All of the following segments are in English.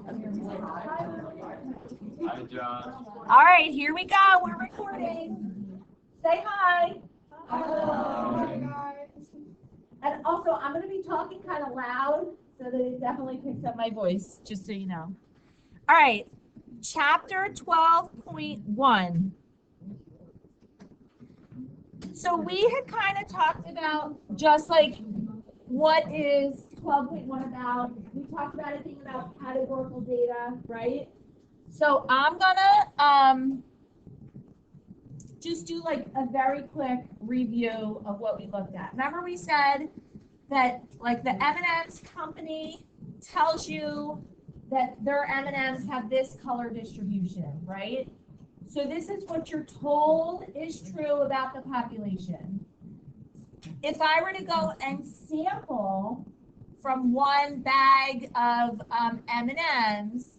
Hi, John. All right, here we go. We're recording. Say hi. Hi. And also, I'm going to be talking kind of loud so that it definitely picks up my voice, just so you know. All right, chapter 12.1. So we had kind of talked about just like what is 12.1 about. We talked about it being about categorical data, right? So I'm gonna just do like a very quick review of what we looked at. Remember we said that like the M&M's company tells you that their M&M's have this color distribution, right? So this is what you're told is true about the population. If I were to go and sample from one bag of M&Ms,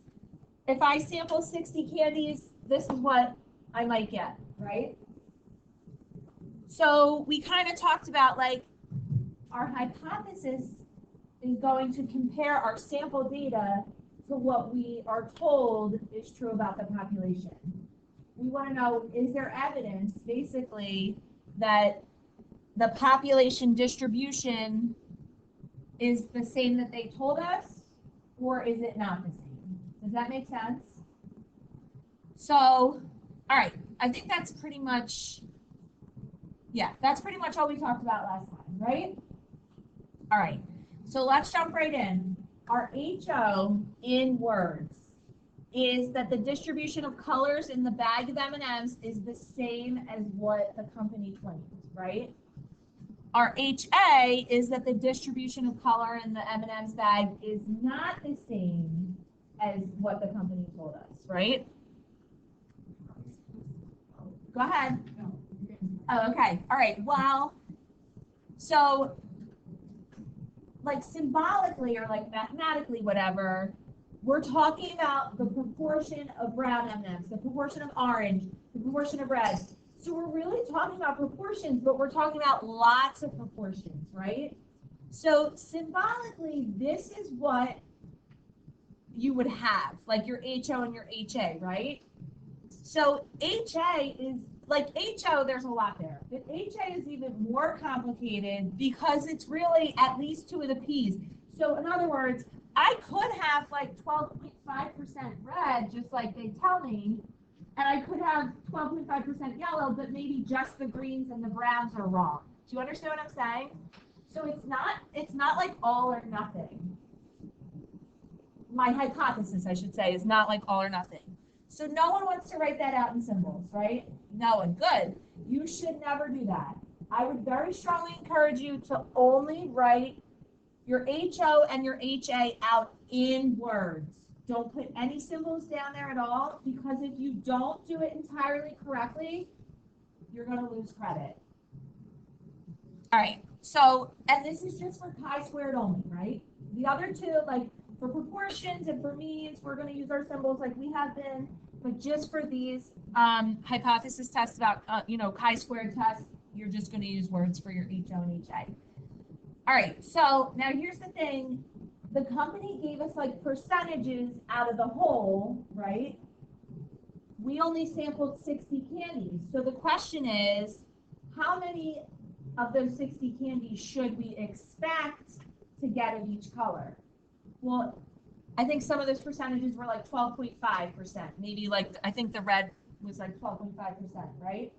if I sample 60 candies, this is what I might get, right? So we kind of talked about like our hypothesis is going to compare our sample data to what we are told is true about the population. We want to know, is there evidence basically that the population distribution is the same that they told us, or is it not the same? Does that make sense? So, all right, I think that's pretty much, that's pretty much all we talked about last time, right? All right, so let's jump right in. Our HO in words is that the distribution of colors in the bag of M&Ms is the same as what the company claims, right? Our HA is that the distribution of color in the M&M's bag is not the same as what the company told us, right? Go ahead. Oh, okay. All right. Well, so like symbolically or like mathematically, whatever, we're talking about the proportion of brown M&Ms, the proportion of orange, the proportion of red. So we're really talking about proportions, but we're talking about lots of proportions, right? So symbolically, this is what you would have, like your HO and your HA, right? So HA is, like HO, there's a lot there. But HA is even more complicated because it's really at least two of the P's. So in other words, I could have like 12.5% red, just like they tell me, and I could have 12.5% yellow, but maybe just the greens and the browns are wrong. Do you understand what I'm saying? So it's not like all or nothing. My hypothesis, I should say, is not like all or nothing. So no one wants to write that out in symbols, right? No one. Good. You should never do that. I would very strongly encourage you to only write your HO and your HA out in words. Don't put any symbols down there at all, because if you don't do it entirely correctly, you're going to lose credit. All right. So, and this is just for chi-squared only, right? The other two, like for proportions and for means, we're going to use our symbols like we have been, but just for these hypothesis tests about, chi-squared tests, you're just going to use words for your HO and HA. All right, so now here's the thing. The company gave us like percentages out of the whole, right? We only sampled 60 candies. So the question is, how many of those 60 candies should we expect to get of each color? Well, I think some of those percentages were like 12.5%. Maybe like, I think the red was like 12.5%, right?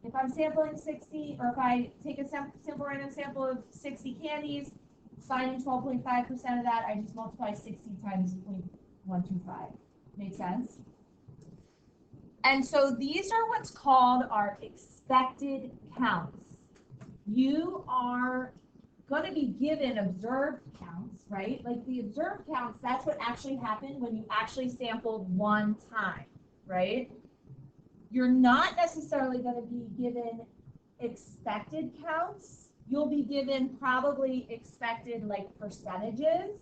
If I'm sampling 60, or if I take a simple random sample of 60 candies, finding 12.5% of that, I just multiply 60 times 0.125. Make sense? And so these are what's called our expected counts. You are going to be given observed counts, right? Like the observed counts, that's what actually happened when you actually sampled one time, right? You're not necessarily going to be given expected counts. You'll be given probably expected like percentages.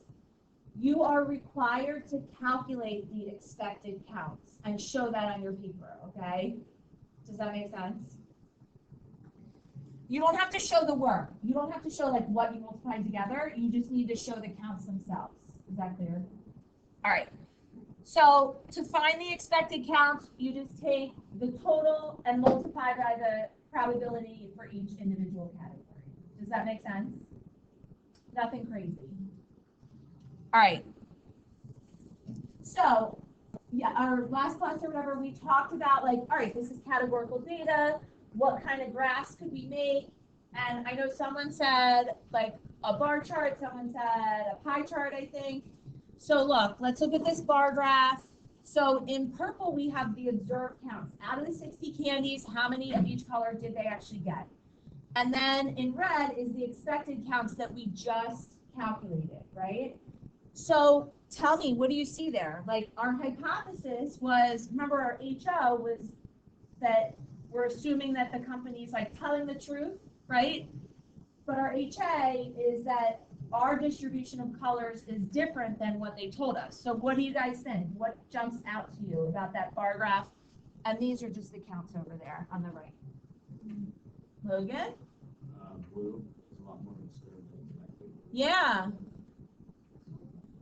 You are required to calculate the expected counts and show that on your paper, okay? Does that make sense? You don't have to show the work. You don't have to show like what you multiplied together. You just need to show the counts themselves. Is that clear? All right. So to find the expected counts, you just take the total and multiply by the probability for each individual category. Does that make sense? Nothing crazy. All right. So, yeah, our last class or whatever, we talked about like, all right, this is categorical data. What kind of graphs could we make? And I know someone said like a bar chart, someone said a pie chart, I think. So look, let's look at this bar graph. So in purple, we have the observed counts. Out of the 60 candies, how many of each color did they actually get? And then in red is the expected counts that we just calculated, right? So tell me, what do you see there? Like our hypothesis was, remember our HO was that we're assuming that the company's like telling the truth, right? But our HA is that our distribution of colors is different than what they told us. So what do you guys think? What jumps out to you about that bar graph? And these are just the counts over there on the right. Logan? Blue is a lot more obscured than expected. Yeah.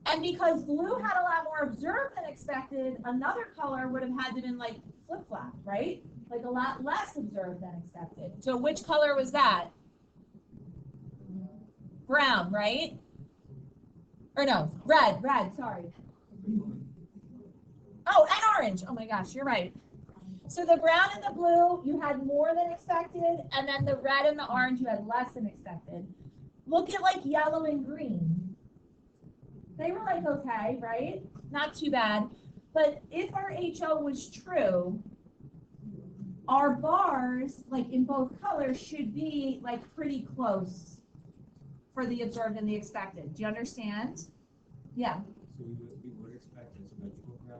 And because blue had a lot more observed than expected, another color would have had to been like flip-flop, right? Like a lot less observed than expected. So which color was that? Brown, right? Or no, red, sorry. Oh, and orange. Oh my gosh, you're right. So the brown and the blue, you had more than expected, and then the red and the orange, you had less than expected. Look at like yellow and green. They were like, okay, right? Not too bad. But if our HO was true, our bars, like in both colors, should be like pretty close for the observed and the expected. Do you understand? Yeah. So we would expect a symmetrical graph.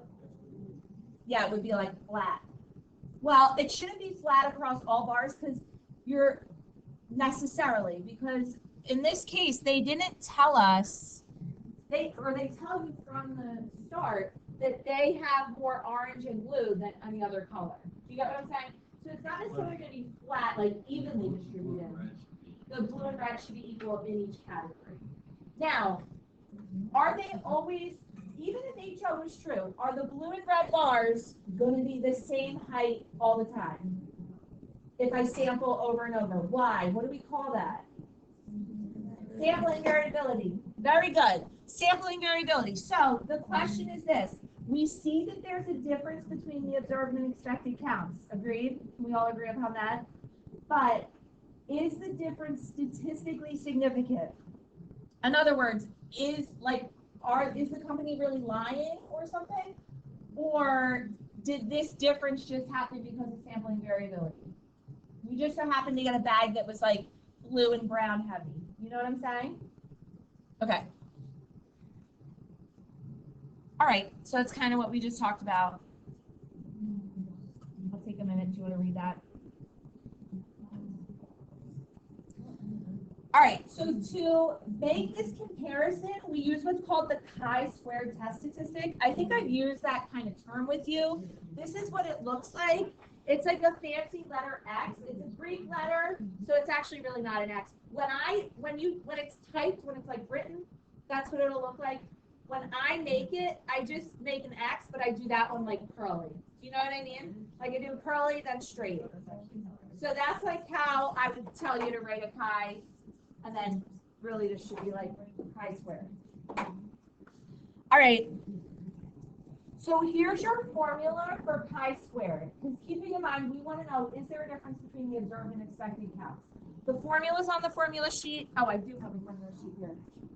Yeah, it would be like flat. Well, it shouldn't be flat across all bars because you're necessarily, because in this case, they didn't tell us, they tell you from the start that they have more orange and blue than any other color. Do you get what I'm saying? So it's not necessarily going to be flat, like evenly distributed. The blue and red should be equal in each category. Now, are they always, even if HO is true, are the blue and red bars going to be the same height all the time? If I sample over and over. Why? What do we call that? Sampling variability. Very good. Sampling variability. So the question is this. We see that there's a difference between the observed and expected counts. Agreed? Can we all agree upon that? But is the difference statistically significant? In other words, is the company really lying or something? Or did this difference just happen because of sampling variability? You just so happened to get a bag that was like blue and brown heavy. You know what I'm saying? Okay. All right, so that's kind of what we just talked about. I'll take a minute to read that. All right, so to make this comparison, we use what's called the chi-squared test statistic. I think I've used that kind of term with you. This is what it looks like. It's like a fancy letter X. It's a Greek letter, so it's actually really not an X. When it's typed, when it's like written, that's what it'll look like. When I make it, I just make an X, but I do that one like curly. Do you know what I mean? Like I do curly, then straight. So that's like how I would tell you to write a chi. And then really this should be like chi-squared. All right. So here's your formula for chi-squared. Because keeping in mind, we want to know, is there a difference between the observed and expected counts? The formula's on the formula sheet. Oh, I do have a formula sheet here.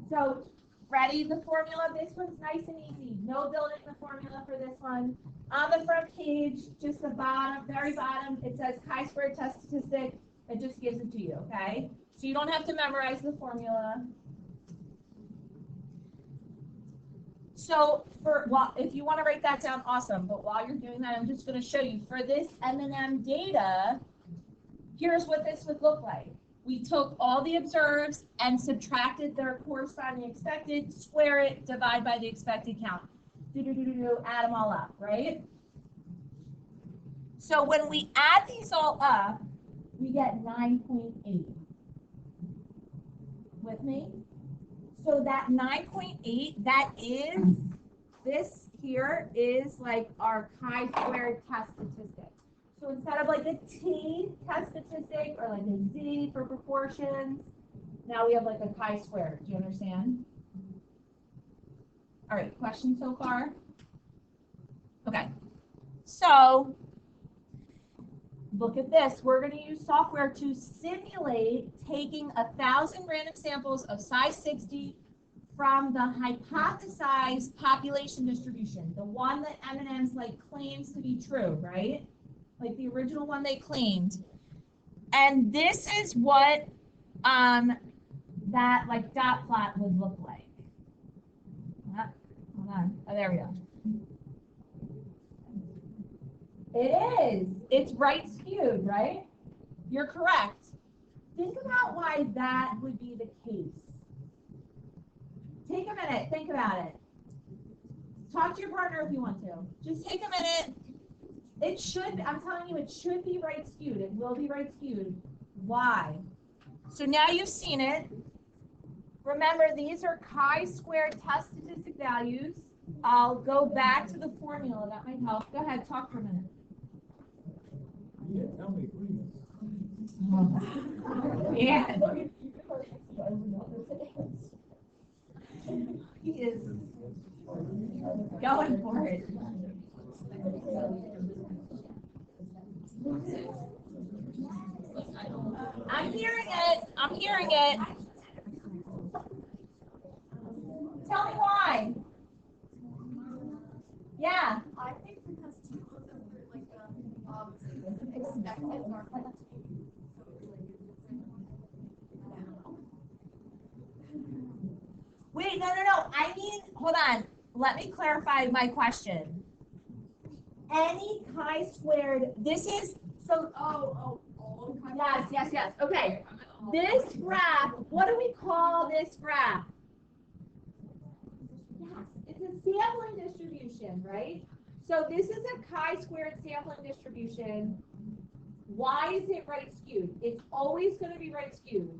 So ready, the formula. This one's nice and easy. No building the formula for this one. On the front page, just the bottom, very bottom, it says chi-squared test statistic. It just gives it to you, okay? So you don't have to memorize the formula. So if you want to write that down, awesome. But while you're doing that, I'm just going to show you for this M&M data, here's what this would look like. We took all the observed and subtracted their corresponding expected, square it, divide by the expected count. Add them all up, right? So when we add these all up, we get 9.8. With me? So that 9.8, that is this here is like our chi-squared test statistic. So instead of like a t test statistic or like a z for proportions, now we have like a chi-squared. Do you understand? All right, questions so far? Okay, so look at this. We're going to use software to simulate taking 1,000 random samples of size 60 from the hypothesized population distribution, the one that M&M's like claims to be true, right? Like the original one they claimed. And this is what that like dot plot would look like. Hold on. Oh, there we go. It is. It's right skewed, right? You're correct. Think about why that would be the case. Take a minute. Think about it. Talk to your partner if you want to. Just take a minute. It should, I'm telling you, it should be right skewed. It will be right skewed. Why? So now you've seen it. Remember, these are chi-squared test statistic values. I'll go back to the formula. That might help. Go ahead. Talk for a minute. Yeah, tell me, please. Yeah. He is going for it. I'm hearing it. I'm hearing it. Tell me why. Yeah. I think because people are like expected or like Wait, no. I mean, hold on. Let me clarify my question. Any chi-squared, this is, so, yes. Okay. This graph, what do we call this graph? Yes, it's a sampling distribution, right? So this is a chi-squared sampling distribution. Why is it right skewed? It's always going to be right skewed.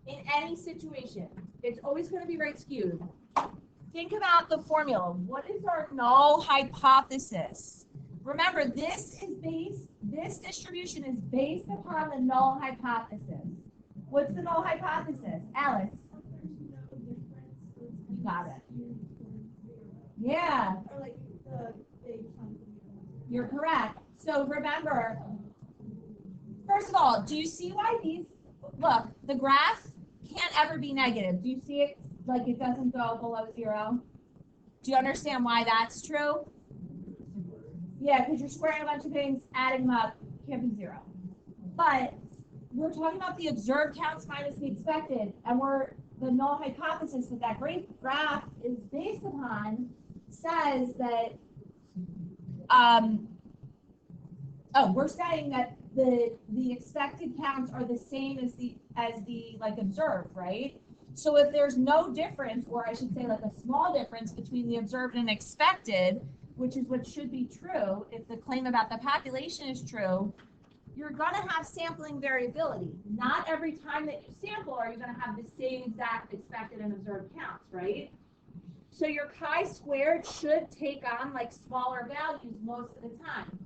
In any situation, it's always going to be right skewed. Think about the formula. What is our null hypothesis? Remember, this distribution is based upon the null hypothesis. What's the null hypothesis? Alice? You got it. Yeah. You're correct. So remember, first of all, do you see why these, look, the graph can't ever be negative. Do you see it like it doesn't go below 0? Do you understand why that's true? Yeah, because you're squaring a bunch of things, adding them up, can't be 0. But we're talking about the observed counts minus the expected, and the null hypothesis that that graph is based upon says that, we're saying that the expected counts are the same as the like observed, right? So if there's no difference, or I should say like a small difference between the observed and expected, which is what should be true if the claim about the population is true, you're going to have sampling variability. Not every time that you sample are you going to have the same exact expected and observed counts, right? So your chi-squared should take on like smaller values most of the time.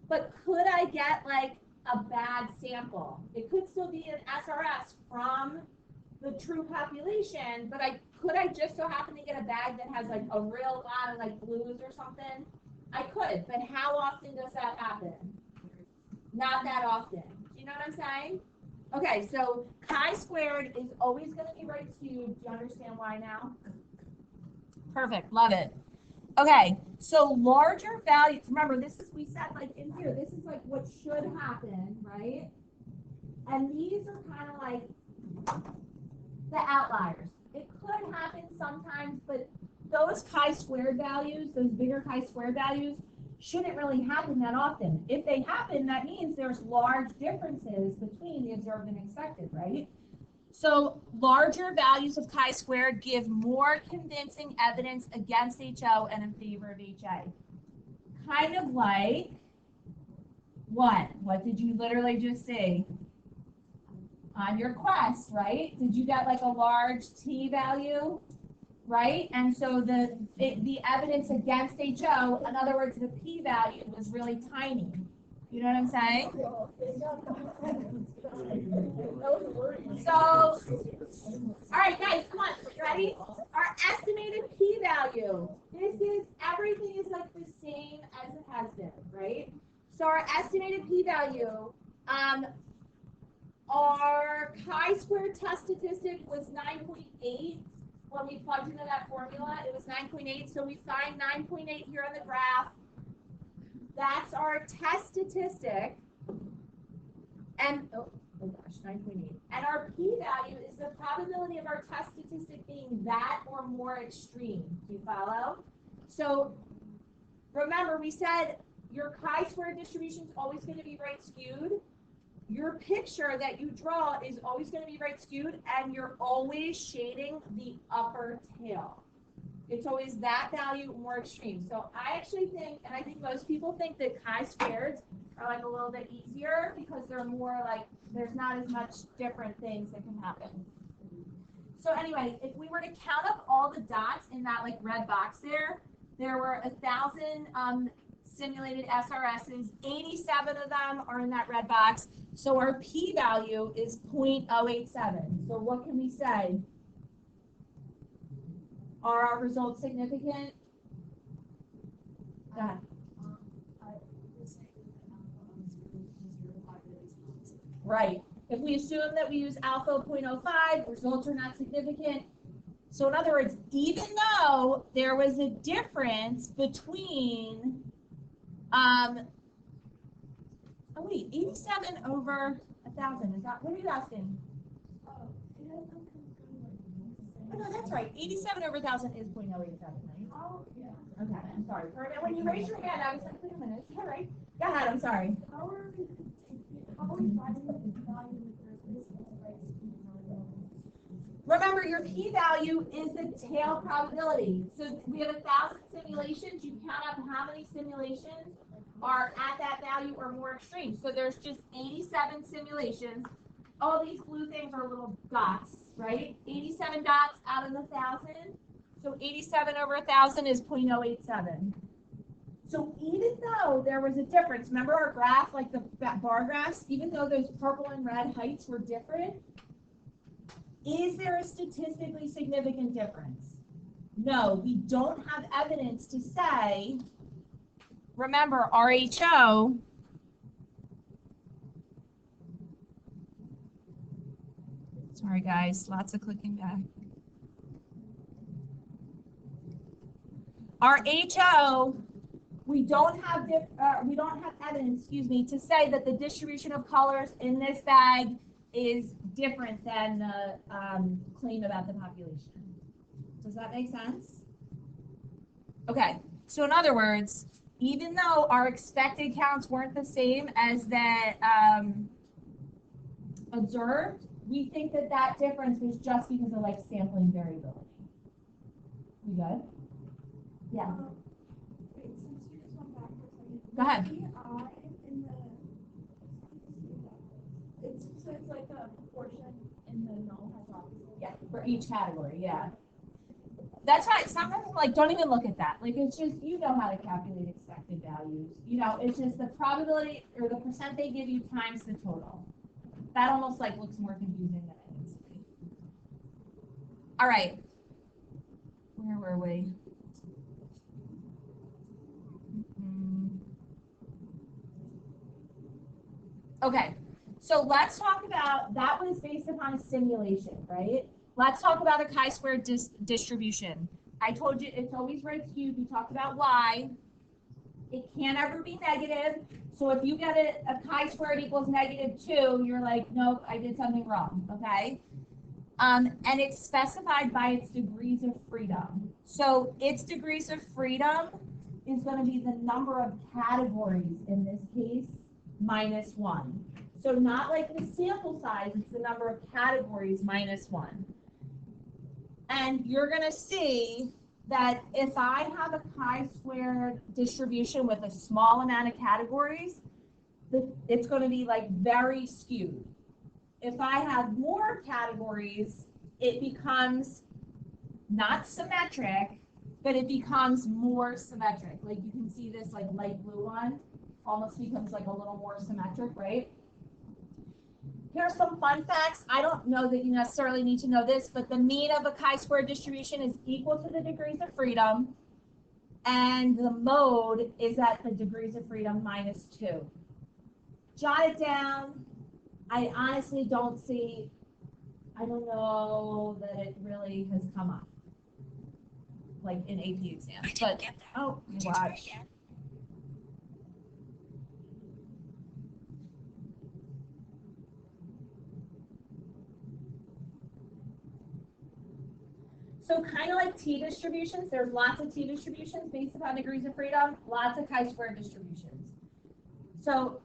But could I get like a bad sample? It could still be an SRS from the true population, but could I just so happen to get a bag that has like a real lot of like blues or something? I could, but how often does that happen? Not that often. Do you know what I'm saying? Okay, so chi-squared is always going to be right skewed. Do you understand why now? Perfect, love it. Okay, so larger values, remember this is, we said like in here, this is like what should happen, right? And these are kind of like the outliers. It could happen sometimes, but those chi-squared values, those bigger chi-squared values, shouldn't really happen that often. If they happen, that means there's large differences between the observed and expected, right? So larger values of chi-squared give more convincing evidence against HO and in favor of HA. Kind of like what? What did you literally just see? On your quest, right? Did you get like a large T value? right? And so the evidence against HO, in other words, the p-value was really tiny. You know what I'm saying? So, all right, guys, come on, ready? Our estimated p-value. This is, everything is like the same as it has been, right? So our estimated p-value, our chi-square test statistic was 9.8. When we plugged into that formula, it was 9.8. So we find 9.8 here on the graph. That's our test statistic. And, oh gosh, 9.8. And our p-value is the probability of our test statistic being that or more extreme. Do you follow? So remember, we said your chi-square distribution is always going to be right skewed. Your picture that you draw is always going to be right skewed, and you're always shading the upper tail. It's always that value more extreme. So I actually think, and I think most people think that chi-squareds are like a little bit easier because they're more like, there's not as much different things that can happen. So anyway, if we were to count up all the dots in that like red box there were 1,000 simulated SRSs, 87 of them are in that red box. So our p-value is 0.087. So what can we say? Are our results significant? Go ahead. Right. If we assume that we use alpha 0.05, results are not significant. So in other words, even though there was a difference between, oh wait, 87 over 1,000, is that, what are you asking? Oh, no, that's right. 87 over 1,000 is 0.087, right? Oh, yeah. Okay, I'm sorry. When you raised your hand, I was like, wait a minute. All right. Go ahead, I'm sorry. How are we finding the value in the first place? Remember, your p-value is the tail probability. So we have 1,000 simulations. You count up how many simulations are at that value or more extreme. So there's just 87 simulations. All these blue things are little dots, right? 87 dots out of 1,000. So 87 over 1,000 is 0.087. So even though there was a difference, remember our graph, like the bar graphs, even though those purple and red heights were different, is there a statistically significant difference? No, we don't have evidence to say, remember, RHO, sorry guys, lots of clicking back. Our HO, we don't have evidence, excuse me, to say that the distribution of colors in this bag is different than the claim about the population. Does that make sense? Okay, so in other words, even though our expected counts weren't the same as that observed, we think that that difference was just because of like sampling variability. You good? Yeah. Wait, since you just went back for a second. Go ahead. So it's like a proportion in the null hypothesis. Yeah, for each category, yeah. That's right. It's not nothing like, don't even look at that. Like, it's just, you know how to calculate expected values. You know, it's just the probability or the percent they give you times the total. That almost like looks more confusing than it needs to be. All right. Where were we? Okay. So let's talk about, that was based upon a simulation, right? Let's talk about a chi-square distribution. I told you it's always right skewed. We talked about why. It can't ever be negative. So if you get a chi-squared equals -2, you're like, nope, I did something wrong, okay? And it's specified by its degrees of freedom. So its degrees of freedom is going to be the number of categories, in this case, -1. So not like the sample size, it's the number of categories -1. And you're going to see that if I have a chi-squared distribution with a small amount of categories, it's going to be like very skewed. If I have more categories, it becomes not symmetric, but it becomes more symmetric. Like you can see this like light blue one almost becomes like a little more symmetric, right? Here's some fun facts. I don't know that you necessarily need to know this, but the mean of a chi-square distribution is equal to the degrees of freedom, and the mode is at the degrees of freedom minus 2. Jot it down. I honestly don't know that it really has come up, like in AP exams. But, oh, watch. So kind of like t distributions, there's lots of t distributions based upon degrees of freedom, lots of chi-square distributions. So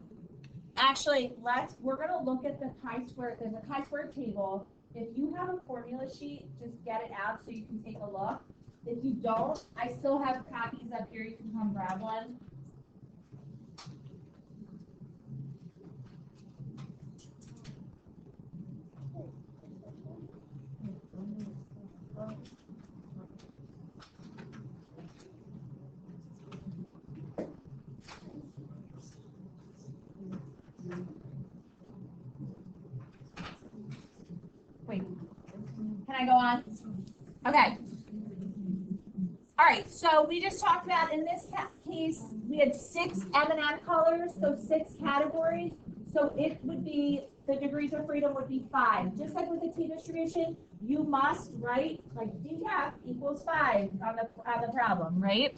actually, we're going to look at the chi-square. There's a chi-square table. If you have a formula sheet, just get it out so you can take a look. If you don't, I still have copies up here. You can come grab one. Wait, can I go on? Okay. All right, so we just talked about in this case, we had 6 M&M colors, so 6 categories. So it would be, the degrees of freedom would be 5. Just like with the t distribution, you must write like df equals 5 on the problem, right?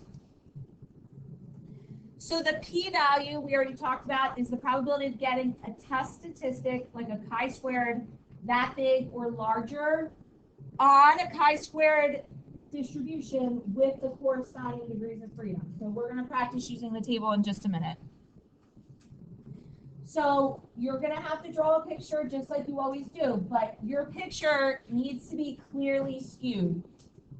So the p-value we already talked about is the probability of getting a test statistic, like a chi-squared that big or larger on a chi-squared distribution with the corresponding degrees of freedom. So we're going to practice using the table in just a minute. So you're going to have to draw a picture just like you always do, but your picture needs to be clearly skewed.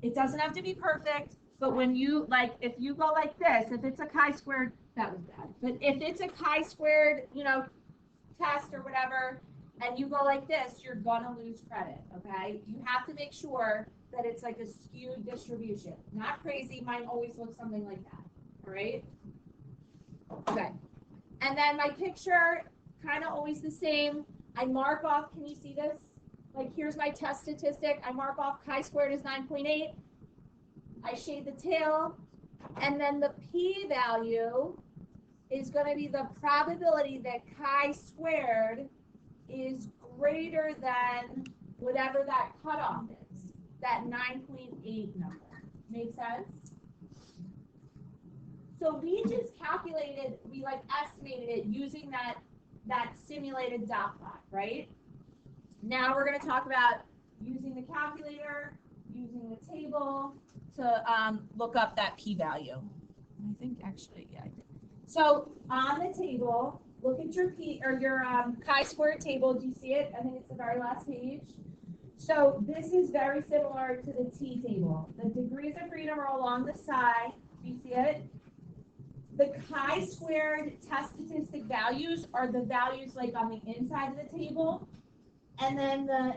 It doesn't have to be perfect, but when you, like, if you go like this, if it's a chi-squared, that was bad, but if it's a chi-squared, test or whatever, and you go like this, you're gonna lose credit, okay? You have to make sure that it's like a skewed distribution. Not crazy, mine always looks something like that, all right? Okay, and then my picture, kind of always the same. I mark off, can you see this? Like here's my test statistic. I mark off chi-squared is 9.8. I shade the tail, and then the p-value is gonna be the probability that chi-squared is greater than whatever that cutoff is, that 9.8 number. Make sense? So we just calculated, we like estimated it using that simulated dot plot, right? Now we're going to talk about using the calculator, using the table to look up that p-value. I think actually, yeah, I did. So on the table, look at your chi-square table. Do you see it? I think it's the very last page. So this is very similar to the t table. The degrees of freedom are along the side. Do you see it? The chi-squared test statistic values are the values like on the inside of the table. And then the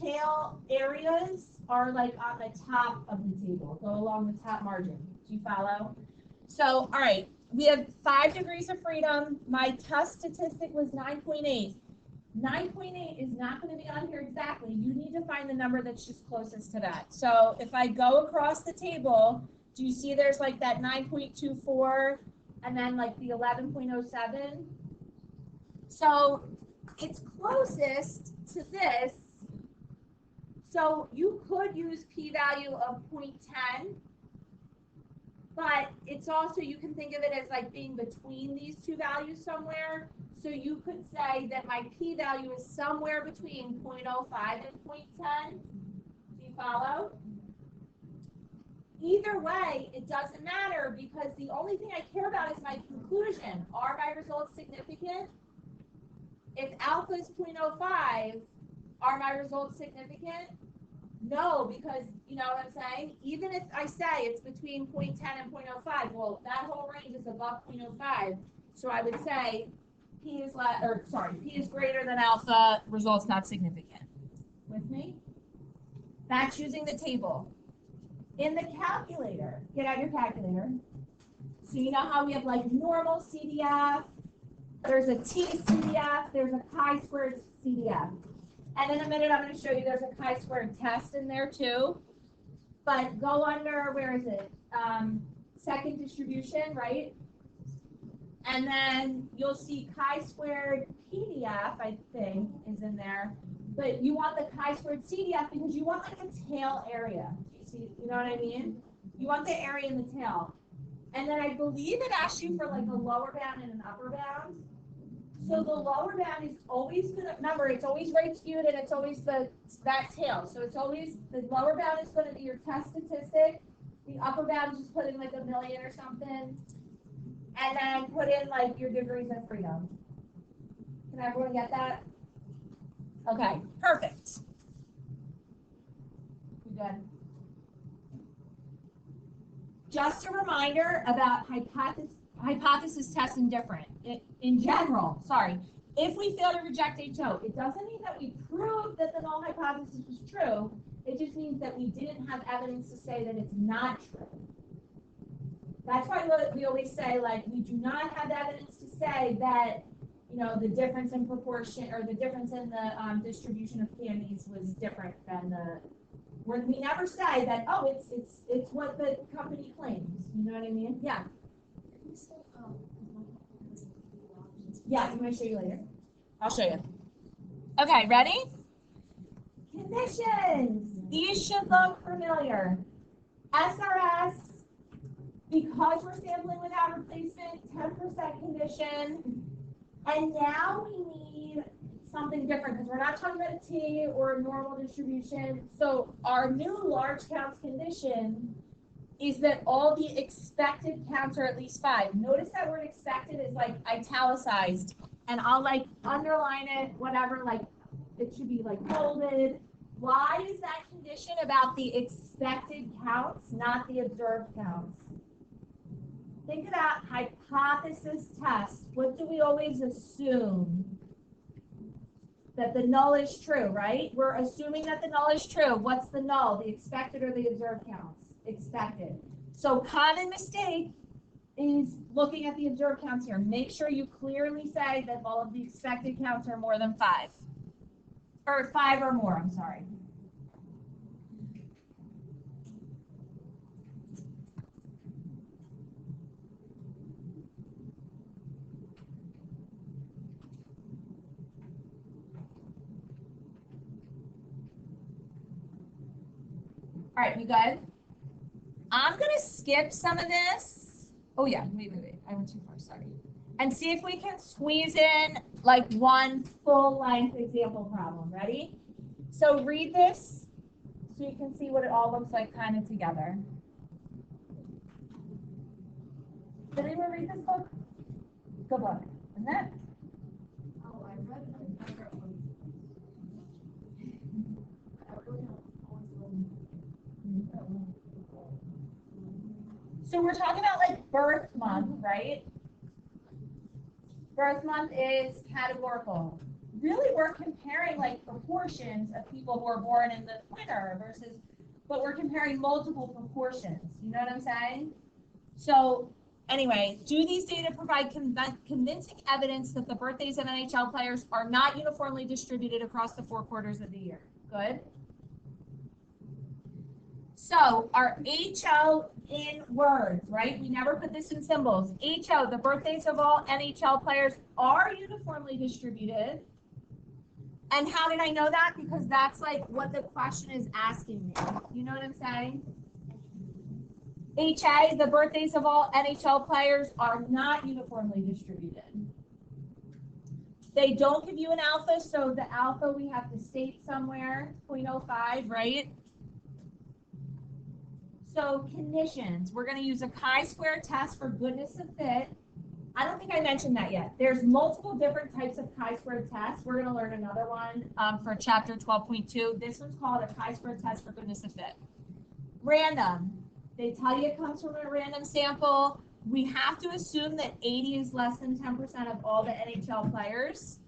tail areas are like on the top of the table, go along the top margin. Do you follow? So, all right, we have 5 degrees of freedom. My test statistic was 9.8. 9.8 is not going to be on here exactly. You need to find the number that's just closest to that. So if I go across the table, do you see there's like that 9.24 and then like the 11.07? So it's closest to this. So you could use p-value of 0.10, but it's also, you can think of it as like being between these two values somewhere. So you could say that my p-value is somewhere between 0.05 and 0.10. Do you follow? Either way, it doesn't matter because the only thing I care about is my conclusion. Are my results significant? If alpha is 0.05, are my results significant? No, because you know what I'm saying? Even if I say it's between 0.10 and 0.05, well, that whole range is above 0.05. So I would say P is greater than alpha, results not significant. With me? That's using the table. in the calculator, get out your calculator. So you know how we have like normal CDF, there's a T-CDF, there's a chi-squared CDF. And in a minute, I'm going to show you there's a chi-squared test in there too. But go under, where is it? Second distribution, right? And then you'll see chi-squared PDF, I think, is in there. But you want the chi-squared CDF because you want like a tail area. You know what I mean? You want the area in the tail. And then I believe it asks you for like a lower bound and an upper bound. So the lower bound is always going to, remember, it's always right skewed and it's always that tail. So it's always, the lower bound is going to be your test statistic. The upper bound is just put in like a million or something. And then put in like your degrees of freedom. Can everyone get that? Okay, perfect. You good? Just a reminder about hypothesis tests in different, in general, sorry. If we fail to reject HO, it doesn't mean that we proved that the null hypothesis was true. It just means that we didn't have evidence to say that it's not true. That's why we always say, like, we do not have evidence to say that, you know, the difference in proportion or the difference in the distribution of candies was different than the. We never say that. Oh, it's what the company claims. You know what I mean? Yeah. Yeah, I'm going to show you later. I'll show you. Okay, ready? Conditions. These should look familiar. SRS, because we're sampling without replacement, 10% condition. And now we need something different because we're not talking about a T or a normal distribution. So our new large counts condition is that all the expected counts are at least 5. Notice that word expected is like italicized, and I'll like underline it, whatever, like it should be like bolded. Why is that condition about the expected counts, not the observed counts? Think about hypothesis test. What do we always assume? That the null is true, right? We're assuming that the null is true. What's the null? The expected or the observed counts? Expected. So common mistake is looking at the observed counts here. Make sure you clearly say that all of the expected counts are more than 5. Or 5 or more, I'm sorry. All right, we good? I'm going to skip some of this. Oh, yeah. Wait. I went too far. Sorry. And see if we can squeeze in like one full-length example problem. Ready? So read this so you can see what it all looks like kind of together. Did anyone read this book? Good book. Isn't it? Oh, I read it. So we're talking about like birth month, right? Birth month is categorical. Really, we're comparing like proportions of people who are born in the winter versus, but we're comparing multiple proportions. You know what I'm saying? So anyway, do these data provide convincing evidence that the birthdays of NHL players are not uniformly distributed across the 4 quarters of the year? Good. So our HO in words, right? We never put this in symbols. HO, the birthdays of all NHL players are uniformly distributed. And how did I know that? Because that's like what the question is asking me. You know what I'm saying? HA, the birthdays of all NHL players are not uniformly distributed. They don't give you an alpha, so the alpha we have to state somewhere, 0.05, right? So conditions, we're going to use a chi-square test for goodness of fit. I don't think I mentioned that yet. There's multiple different types of chi-square tests. We're going to learn another one for chapter 12.2. This one's called a chi-square test for goodness of fit. Random. They tell you it comes from a random sample. We have to assume that 80 is less than 10% of all the NHL players.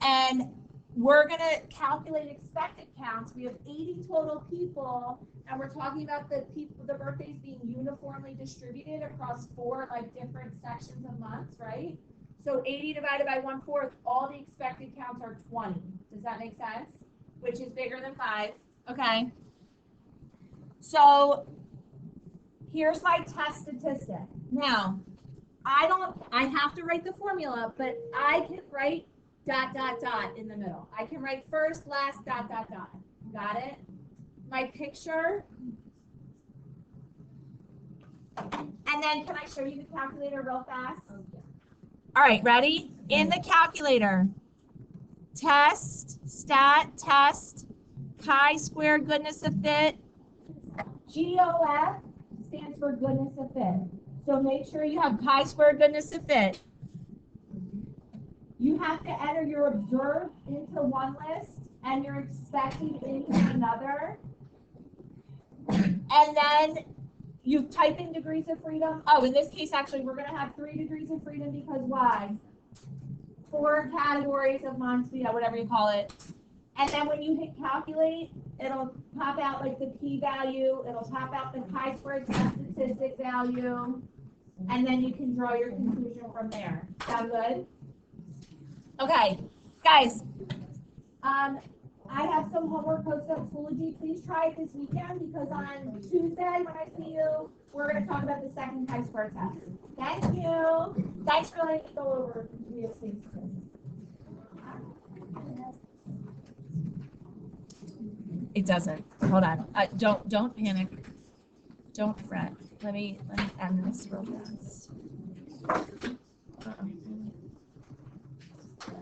And we're going to calculate expected counts. We have 80 total people, and we're talking about the birthdays being uniformly distributed across 4 like different sections of months, right? So 80 divided by 1/4, all the expected counts are 20. Does that make sense? Which is bigger than 5. Okay. So here's my test statistic. Now, I have to write the formula, but I can write ... in the middle. I can write first, last, ... Got it? My picture. And then can I show you the calculator real fast? All right, ready? In the calculator, test, stat, test, chi-squared goodness of fit. GOF stands for goodness of fit. So make sure you have chi-squared goodness of fit. You have to enter your observed into one list and your expected into another. And then you type in degrees of freedom. Oh, in this case, actually, we're going to have 3 degrees of freedom because why? 4 categories of Montevideo, whatever you call it. And then when you hit calculate, it'll pop out like the p-value. It'll pop out the chi-squared statistic value. And then you can draw your conclusion from there. Sound good? Okay, guys. I have some homework posted on Schoology. Please try it this weekend because on Tuesday when I see you, we're going to talk about the second chi-square test. Thank you. Thanks for letting me go over real things. It doesn't. Hold on. Don't panic. Don't fret. Let me end this real fast.